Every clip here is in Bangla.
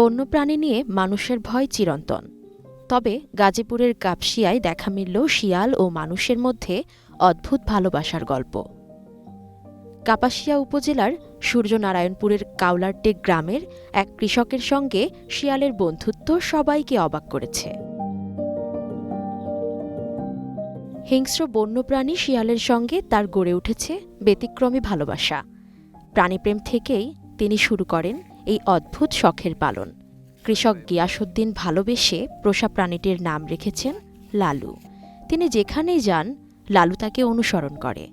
বন্যপ্রাণী নিয়ে মানুষের ভয় চিরন্তন। তবে গাজীপুরের কাপসিয়ায় দেখা মিলল শিয়াল ও মানুষের মধ্যে অদ্ভুত ভালোবাসার গল্প। কাপাসিয়া উপজেলার সূর্যনারায়ণপুরের কাউলারটেক গ্রামের এক কৃষকের সঙ্গে শিয়ালের বন্ধুত্ব সবাইকে অবাক করেছে। হিংস্র বন্যপ্রাণী শিয়ালের সঙ্গে তার গড়ে উঠেছে ব্যতিক্রমী ভালোবাসা। প্রাণীপ্রেম থেকেই তিনি শুরু করেন এই অদ্ভুত শখের পালন। কৃষক গিয়াসউদ্দিন ভালোবেসে পোষা প্রাণীটির নাম রেখেছেন লালু। তিনি যেখানেই যান লালু তাকে অনুসরণ করে।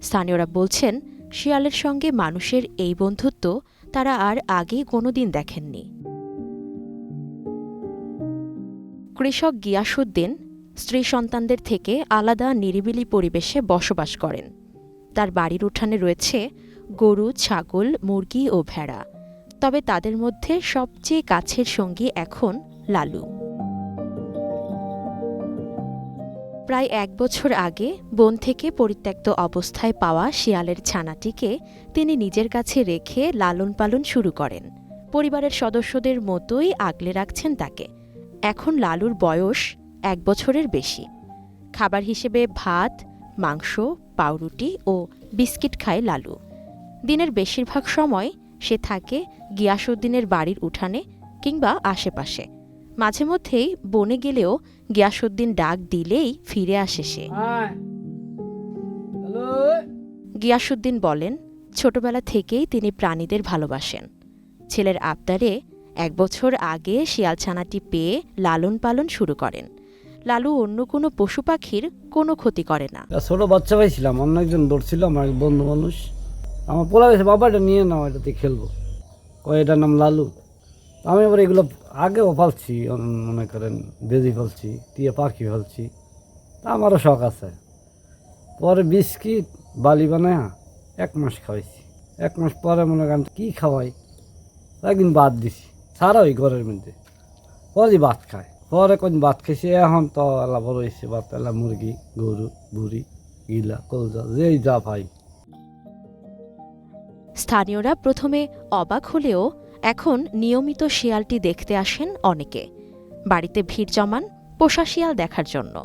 স্থানীয়রা বলছেন, শিয়ালের সঙ্গে মানুষের এই বন্ধুত্ব তারা আর আগে কোনোদিন দেখেননি। কৃষক গিয়াসউদ্দিন স্ত্রী সন্তানদের থেকে আলাদা নিরিবিলি পরিবেশে বসবাস করেন। তার বাড়ির উঠানে রয়েছে গরু, ছাগল, মুরগি ও ভেড়া। তবে তাদের মধ্যে সবচেয়ে কাছের সঙ্গী এখন লালু। প্রায় ১ বছর আগে বন থেকে পরিত্যক্ত অবস্থায় পাওয়া শিয়ালের ছানাটিকে তিনি নিজের কাছে রেখে লালন পালন শুরু করেন। পরিবারের সদস্যদের মতোই আগলে রাখছেন তাকে। এখন লালুর বয়স ১ বছরের বেশি। খাবার হিসেবে ভাত, মাংস, পাউরুটি ও বিস্কিট খায় লালু। দিনের বেশিরভাগ সময় সে থাকে গিয়াসউদ্দিনের বাড়ির উঠানে কিংবা আশেপাশে। মাঝে মধ্যেই বনে গেলেও গিয়াসউদ্দিন ডাক দিলেই ফিরে আসে সে। গিয়াসউদ্দিন বলেন, ছোটবেলা থেকেই তিনি প্রাণীদের ভালোবাসেন। ছেলের আবদারে ১ বছর আগে শিয়ালছানাটি পেয়ে লালন পালন শুরু করেন। লালু অন্য কোনো পশু পাখির কোনো ক্ষতি করে না। ছোট বাচ্চা পাইছিলাম, অন্য একজন দৌড়ছিল, আমার বন্ধু মানুষ, আমার পোলা গেছে, বাবা এটা নিয়ে নাও, এটাতে খেলবো, এটার নাম লালু। আমি আবার এগুলো আগেও পালছি, মনে করেন বেজি পালছি, টিয়া পাখি পালছি, তা আমারও শখ আছে। পরে বিস্কিট বালি বানায় ১ মাস খাওয়াইছি। ১ মাস পরে মনে করেন কী খাওয়াই, একদিন বাদ দিছি, সারা ওই ঘরের মধ্যে পরে ভাত খায়। পরে কোন ভাত খেয়েছি, এখন তো এলা বড় হয়েছে, ভাত এলা মুরগি, গরু, বুড়ি, গিলা, কলজা, যেই যা ভাই। স্থানীয়রা প্রথমে অবাক হলেও এখন নিয়মিত শিয়ালটি দেখতে আসেন অনেকে। বাড়িতে ভিড় জমান পোষা শিয়াল দেখার জন্য।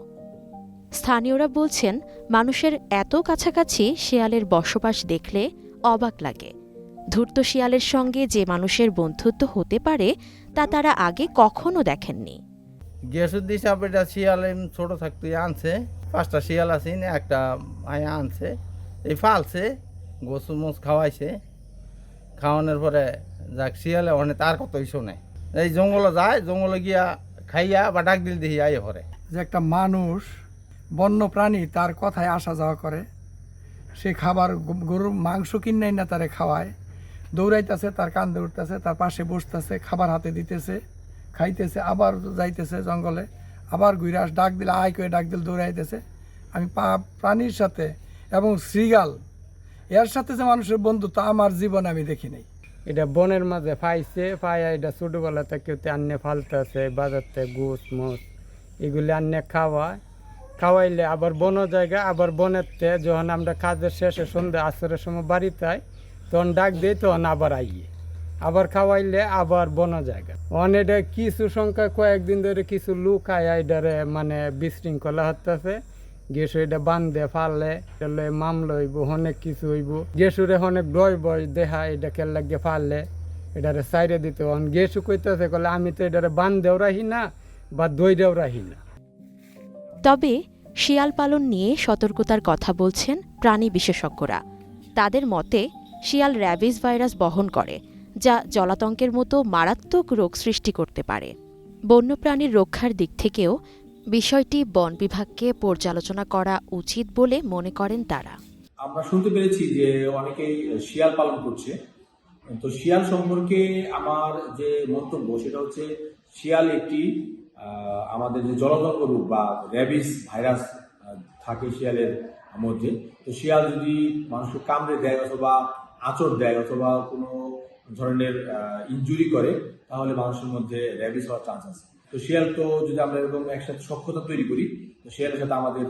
স্থানীয়রা বলছেন, মানুষের এত কাছাকাছি শিয়ালের বসবাস দেখলে অবাক লাগে। ধূর্ত শিয়ালের সঙ্গে যে মানুষের বন্ধুত্ব হতে পারে তা তারা আগে কখনো দেখেননি। গিয়াসউদ্দিন সাহেব এটা শিয়াল ছোট থাকতে আনছে, 5টা শিয়াল আছে, একটা আয়া আনছে, এই ফালছে, গোসু মোস খাওয়াইছে। খাওয়ানোর পরে যাক শিয়ালে অনেক তার কতই শোনে, এই জঙ্গলে যায়, জঙ্গলে গিয়া খাইয়া বা ডাক দিল দেখি আয় হরে। যে একটা মানুষ বন্য প্রাণী তার কথায় আসা যাওয়া করে, সে খাবার গরুর মাংস কিনাই না তারে খাওয়ায়, দৌড়াইতেছে, তার কান্দে উঠতেছে, তার পাশে বসতেছে, খাবার হাতে দিতেছে, খাইতেছে, আবার যাইতেছে জঙ্গলে, আবার ঘুরে ডাক দিলে আয় করে ডাক দিলে দৌড়াইতেছে। আমি প্রাণীর সাথে এবং শৃগাল এর সাথে যে মানুষের বন্ধুত্ব আমার জীবনে আমি দেখি নাই। এটা বনের মাঝে পাইছে, পাইয়া এটা ছোটবেলা থেকে আন্নে ফালতেছে, বাজারতে গুছ মুছ এগুলি আন্নে খাওয়াইলে আবার বন জায়গা, আবার বনেরতে যখন আমরা কাজের শেষে সন্ধ্যা আসরের সময় বাড়িতে আই, তখন ডাক দিই, তখন আবার আইয়ে আবার খাওয়াইলে আবার বন জায়গা। অনেকটা কিছু সংখ্যা কয়েকদিন ধরে কিছু লোক আয়া এটারে মানে বিশৃঙ্খলা হতেছে। গেসু এটা বান্ধে ফাললে মামলা হইব, অনেক কিছু হইব। গেসুরে অনেক ডয় বয় দেখা এটা কেল লাগে ফাললে এটারে সাইডে দিতে। গেসু কইতেছে কলে আমি তো এটারে বান্ধেও রাহি না বা দইটাও রাহি না। তবে শিয়াল পালন নিয়ে সতর্কতার কথা বলছেন প্রাণী বিশেষজ্ঞরা। তাদের মতে শিয়াল র্যাবিস ভাইরাস বহন করে, যা জলাতঙ্কের মতো মারাত্মক রোগ সৃষ্টি করতে পারে। বন্যপ্রাণীর রক্ষার দিক থেকেও বিষয়টি বন বিভাগকে পর্যালোচনা করা উচিত বলে মনে করেন তারা। আমরা শুনতে পেরেছি যে অনেকেই শিয়াল পালন করছে। তো শিয়াল সম্পর্কে আমার যে মন্তব্য সেটা হচ্ছে, শিয়াল একটি আমাদের যে জলাতঙ্ক রোগ বা র্যাবিস ভাইরাস থাকে শিয়ালের মধ্যে। তো শিয়াল যদি মানুষকে কামড়ে দেয় অথবা আঁচড় দেয় অথবা কোনো ধরনের ইনজুরি করে, তাহলে মানুষের মধ্যে র্যাবিস হওয়ার চান্স আছে। তো শিয়াল তো যদি আমরা এরকম একসাথে সখ্যতা তৈরি করি, তো শিয়ালের সাথে আমাদের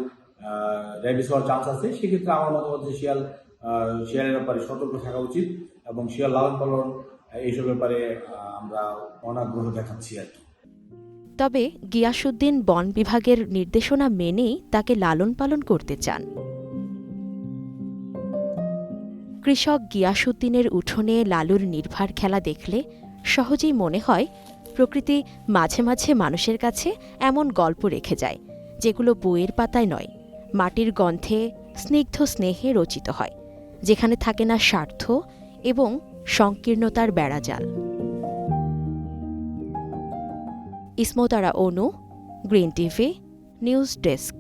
র্যাবিস হওয়ার চান্স আছে। সেক্ষেত্রে আমার মতামত যে শিয়ালের ব্যাপারে সতর্ক থাকা উচিত এবং শিয়াল লালন পালন এইসব ব্যাপারে আমরা অনাগ্রহ দেখাচ্ছি আর কি। তবে গিয়াসউদ্দিন বন বিভাগের নির্দেশনা মেনেই তাকে লালন পালন করতে চান। কৃষক গিয়াসউদ্দিনের উঠোনে লালুর নির্ভার খেলা দেখলে সহজেই মনে হয় প্রকৃতি মাঝে মাঝে মানুষের কাছে এমন গল্প রেখে যায় যেগুলো বইয়ের পাতায় নয়, মাটির গন্ধে স্নিগ্ধ স্নেহে রচিত হয়, যেখানে থাকে না স্বার্থ এবং সংকীর্ণতার বেড়াজাল। ইসমত আরা অনু, গ্রিন টিভি, নিউজ ডেস্ক।